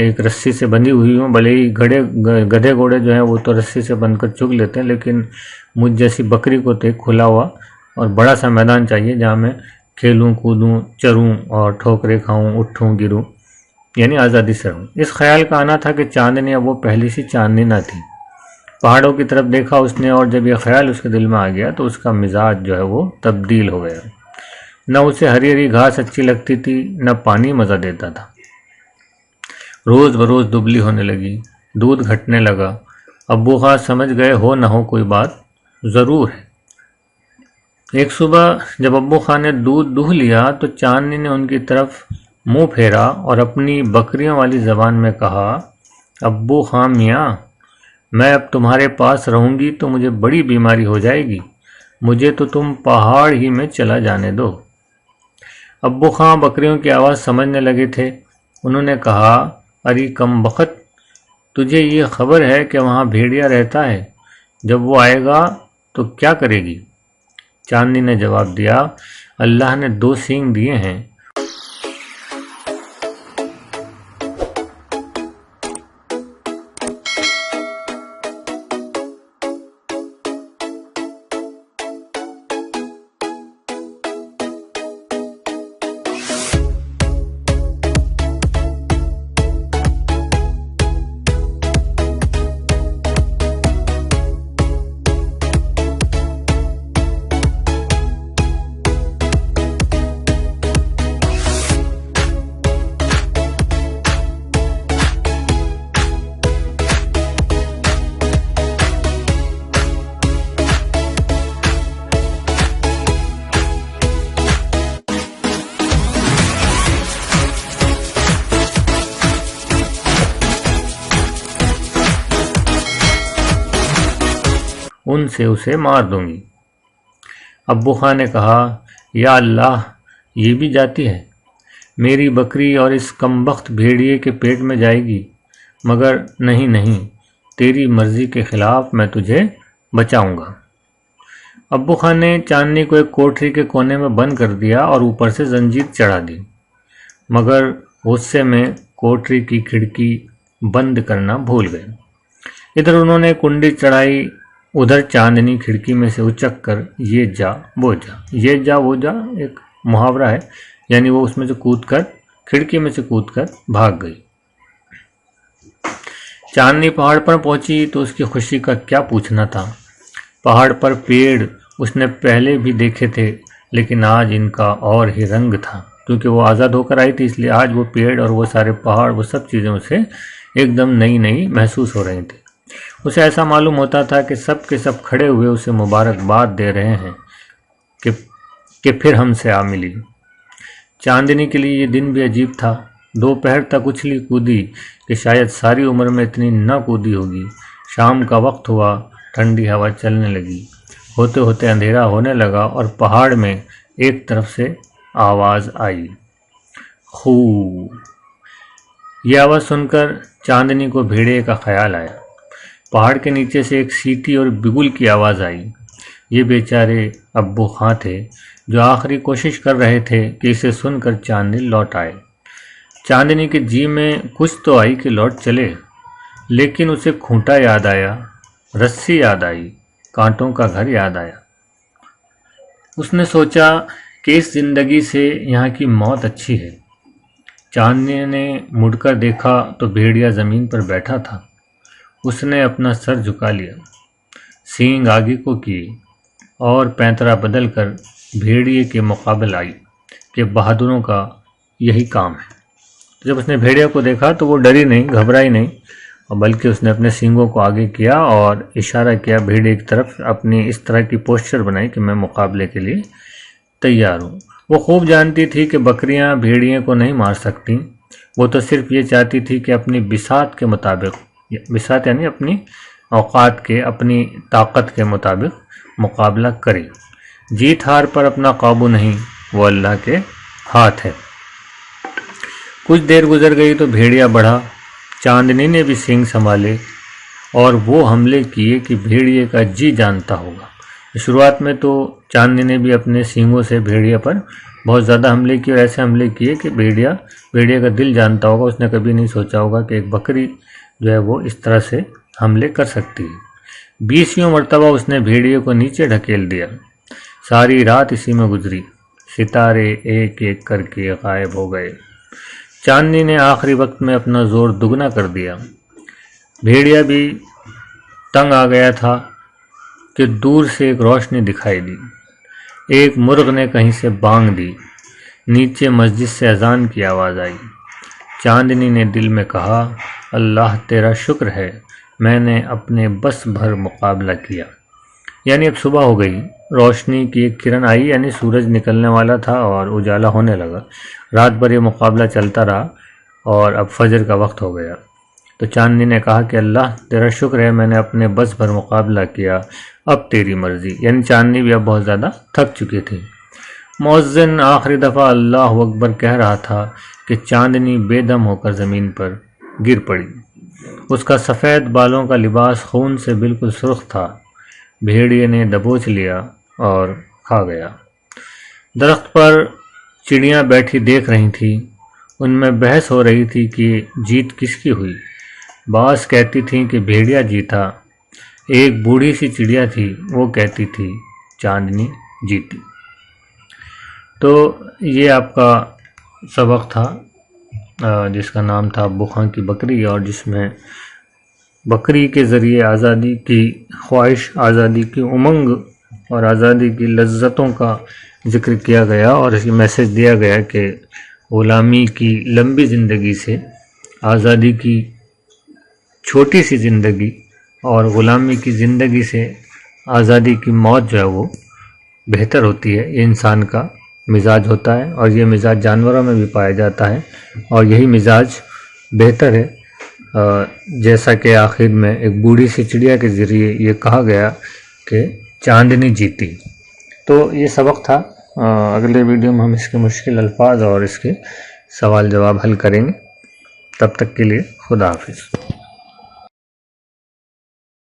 ایک رسی سے بندھی ہوئی ہوں، بھلے ہی گدھے گھوڑے جو ہیں وہ تو رسی سے بندھ کر چگ لیتے ہیں، لیکن مجھ جیسی بکری کو تو ایک کھلا ہوا اور بڑا سا میدان چاہیے جہاں میں کھیلوں کودوں چروں اور ٹھوکرے کھاؤں اٹھوں گروں، یعنی آزادی سے رہوں۔ اس خیال کا آنا تھا کہ چاندنی اب وہ پہلی سی چاندنی نہ تھی۔ پہاڑوں کی طرف دیکھا اس نے، اور جب یہ خیال اس کے دل میں آ گیا تو اس کا مزاج جو ہے وہ تبدیل ہو گیا۔ نہ اسے ہری ہری گھاس اچھی لگتی تھی، نہ پانی مزہ دیتا تھا۔ روز بروز دبلی ہونے لگی، دودھ گھٹنے لگا۔ ابو خان سمجھ گئے ہو نہ ہو کوئی بات ضرور ہے۔ ایک صبح جب ابو خان نے دودھ دوہ لیا تو چاندنی نے ان کی طرف منہ پھیرا اور اپنی بکریوں والی زبان میں کہا، ابو خان میاں، میں اب تمہارے پاس رہوں گی تو مجھے بڑی بیماری ہو جائے گی، مجھے تو تم پہاڑ ہی میں چلا جانے دو۔ ابو خان بکریوں کی آواز سمجھنے لگے تھے۔ انہوں نے کہا، ارے کم بخت، تجھے یہ خبر ہے کہ وہاں بھیڑیا رہتا ہے، جب وہ آئے گا تو کیا کرے گی؟ چاندنی نے جواب دیا، اللہ نے 2 سینگ دیے ہیں، ان سے اسے مار دوں گی۔ ابو خان نے کہا، یا اللہ، یہ بھی جاتی ہے، میری بکری اور اس کمبخت بھیڑیے کے پیٹ میں جائے گی، مگر نہیں، تیری مرضی کے خلاف میں تجھے بچاؤں گا۔ ابو خان نے چاندنی کو ایک کوٹری کے کونے میں بند کر دیا اور اوپر سے زنجیر چڑھا دی، مگر غصے میں کوٹری کی کھڑکی بند کرنا بھول گئے۔ ادھر انہوں نے کنڈی چڑھائی، ادھر چاندنی کھڑکی میں سے اچک کر یہ جا وہ جا ایک محاورہ ہے، یعنی وہ اس میں سے کھڑکی میں سے کود کر بھاگ گئی۔ چاندنی پہاڑ پر پہنچی تو اس کی خوشی کا کیا پوچھنا تھا۔ پہاڑ پر پیڑ اس نے پہلے بھی دیکھے تھے، لیکن آج ان کا اور ہی رنگ تھا، کیونکہ وہ آزاد ہو کر آئی تھی، اس لیے آج وہ پیڑ اور وہ سارے پہاڑ، وہ سب چیزیں اسے ایک دم نئی محسوس ہو رہی تھیں۔ اسے ایسا معلوم ہوتا تھا کہ سب کھڑے ہوئے اسے مبارکباد دے رہے ہیں کہ پھر ہم سے آ ملی۔ چاندنی کے لیے یہ دن بھی عجیب تھا۔ دوپہر تک اچھلی کودی کہ شاید ساری عمر میں اتنی نہ کودی ہوگی۔ شام کا وقت ہوا، ٹھنڈی ہوا چلنے لگی، ہوتے ہوتے اندھیرا ہونے لگا اور پہاڑ میں ایک طرف سے آواز آئی، خو۔ یہ آواز سن کر چاندنی کو بھیڑیے کا خیال آیا۔ پہاڑ کے نیچے سے ایک سیٹی اور بگل کی آواز آئی۔ یہ بیچارے ابو خان تھے جو آخری کوشش کر رہے تھے کہ اسے سن کر چاندنی لوٹ آئے۔ چاندنی کے جی میں کچھ تو آئی کہ لوٹ چلے، لیکن اسے کھونٹا یاد آیا، رسی یاد آئی، کانٹوں کا گھر یاد آیا۔ اس نے سوچا کہ اس زندگی سے یہاں کی موت اچھی ہے۔ چاندنی نے مڑ کر دیکھا تو بھیڑیا زمین پر بیٹھا تھا۔ اس نے اپنا سر جھکا لیا، سینگ آگے کو کیے اور پینترا بدل کر بھیڑیے کے مقابل آئی کہ بہادروں کا یہی کام ہے۔ جب اس نے بھیڑیا کو دیکھا تو وہ ڈری نہیں، گھبرائی نہیں، اور بلکہ اس نے اپنے سینگوں کو آگے کیا اور اشارہ کیا بھیڑیے کی طرف، اپنی اس طرح کی پوسچر بنائی کہ میں مقابلے کے لیے تیار ہوں۔ وہ خوب جانتی تھی کہ بکریاں بھیڑیے کو نہیں مار سکتی، وہ تو صرف یہ چاہتی تھی کہ اپنی بساط کے مطابق، بساط یعنی اپنی اوقات کے، اپنی طاقت کے مطابق مقابلہ کرے۔ جیت ہار پر اپنا قابو نہیں، وہ اللہ کے ہاتھ ہے۔ کچھ دیر گزر گئی تو بھیڑیا بڑھا۔ چاندنی نے بھی سینگ سنبھالے اور وہ حملے کیے کہ بھیڑیے کا جی جانتا ہوگا۔ شروعات میں تو چاندنی نے بھی اپنے سینگوں سے بھیڑیا پر بہت زیادہ حملے کیے اور ایسے حملے کیے کہ بھیڑیا کا دل جانتا ہوگا، اس نے کبھی نہیں سوچا ہوگا کہ ایک بکری جو ہے وہ اس طرح سے حملے کر سکتی ہے۔ 20 مرتبہ اس نے بھیڑیے کو نیچے ڈھکیل دیا۔ ساری رات اسی میں گزری، ستارے ایک ایک کر کے غائب ہو گئے۔ چاندنی نے آخری وقت میں اپنا زور دگنا کر دیا۔ بھیڑیا بھی تنگ آ گیا تھا کہ دور سے ایک روشنی دکھائی دی۔ ایک مرغ نے کہیں سے بانگ دی، نیچے مسجد سے اذان کی آواز آئی۔ چاندنی نے دل میں کہا، اللہ تیرا شکر ہے، میں نے اپنے بس بھر مقابلہ کیا۔ یعنی اب صبح ہو گئی، روشنی کی ایک کرن آئی، یعنی سورج نکلنے والا تھا اور اجالا ہونے لگا۔ رات بھر یہ مقابلہ چلتا رہا اور اب فجر کا وقت ہو گیا۔ تو چاندنی نے کہا کہ اللہ تیرا شکر ہے، میں نے اپنے بس بھر مقابلہ کیا، اب تیری مرضی۔ یعنی چاندنی بھی اب بہت زیادہ تھک چکی تھی۔ مؤذن آخری دفعہ اللہ اکبر کہہ رہا تھا کہ چاندنی بے دم ہو کر زمین پر گر پڑی۔ اس کا سفید بالوں کا لباس خون سے بالکل سرخ تھا۔ بھیڑیے نے دبوچ لیا اور کھا گیا۔ درخت پر چڑیاں بیٹھی دیکھ رہی تھیں، ان میں بحث ہو رہی تھی کہ جیت کس کی ہوئی۔ بعض کہتی تھیں کہ بھیڑیا جیتا، ایک بوڑھی سی چڑیا تھی، وہ کہتی تھی چاندنی جیتی۔ تو یہ آپ کا سبق تھا جس کا نام تھا ابو خان کی بکری، اور جس میں بکری کے ذریعے آزادی کی خواہش، آزادی کی امنگ اور آزادی کی لذتوں کا ذکر کیا گیا، اور اس کی میسج دیا گیا کہ غلامی کی لمبی زندگی سے آزادی کی چھوٹی سی زندگی اور غلامی کی زندگی سے آزادی کی موت جو ہے وہ بہتر ہوتی ہے۔ یہ انسان کا مزاج ہوتا ہے، اور یہ مزاج جانوروں میں بھی پایا جاتا ہے، اور یہی مزاج بہتر ہے۔ جیسا کہ آخر میں ایک بوڑھی سی چڑیا کے ذریعے یہ کہا گیا کہ چاندنی جیتی۔ تو یہ سبق تھا۔ اگلے ویڈیو میں ہم اس کے مشکل الفاظ اور اس کے سوال جواب حل کریں گے۔ تب تک کے لیے خدا حافظ۔